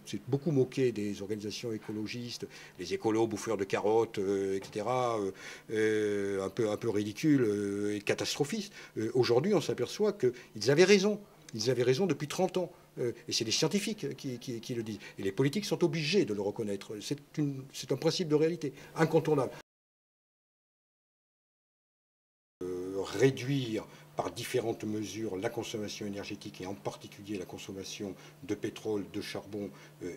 s'est beaucoup moqué des organisations écologistes, les écolos bouffeurs de carottes, etc., un peu ridicules et catastrophistes. Aujourd'hui, on s'aperçoit qu'ils avaient raison. Ils avaient raison depuis 30 ans. Et c'est les scientifiques qui le disent. Et les politiques sont obligés de le reconnaître. C'est un principe de réalité incontournable. Réduire par différentes mesures la consommation énergétique et en particulier la consommation de pétrole, de charbon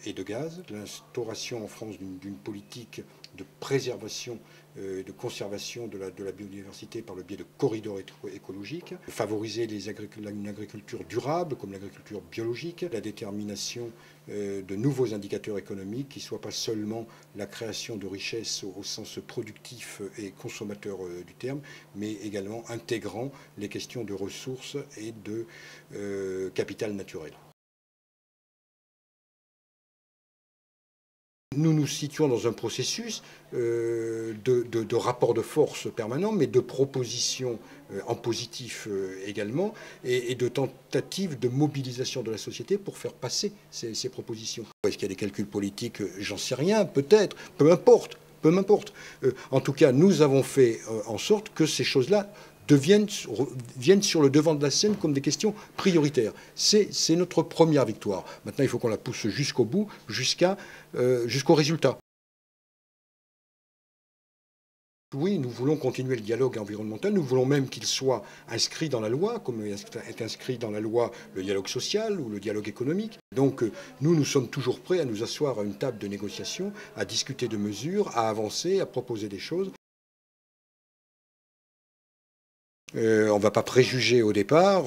et de gaz. L'instauration en France d'une politique de préservation, de conservation de la biodiversité par le biais de corridors écologiques. Favoriser une agriculture durable comme l'agriculture biologique. La détermination de nouveaux indicateurs économiques qui ne soient pas seulement la création de richesses au sens productif et consommateur du terme, mais également intégrant les questions de ressources et de capital naturel. Nous nous situons dans un processus de rapport de force permanent, mais de propositions en positif également, et de tentatives de mobilisation de la société pour faire passer ces propositions. Est-ce qu'il y a des calculs politiques? J'en sais rien, peut-être, peu importe. Peu m'importe. En tout cas, nous avons fait en sorte que ces choses-là viennent sur le devant de la scène comme des questions prioritaires. C'est notre première victoire. Maintenant, il faut qu'on la pousse jusqu'au bout, jusqu'au résultat. Oui, nous voulons continuer le dialogue environnemental, nous voulons même qu'il soit inscrit dans la loi, comme est inscrit dans la loi le dialogue social ou le dialogue économique. Donc nous sommes toujours prêts à nous asseoir à une table de négociation, à discuter de mesures, à avancer, à proposer des choses. On ne va pas préjuger au départ,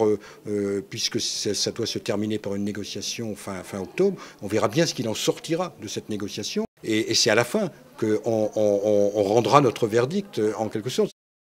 puisque ça doit se terminer par une négociation fin octobre. On verra bien ce qu'il en sortira de cette négociation. Et c'est à la fin qu'on rendra notre verdict, en quelque sorte.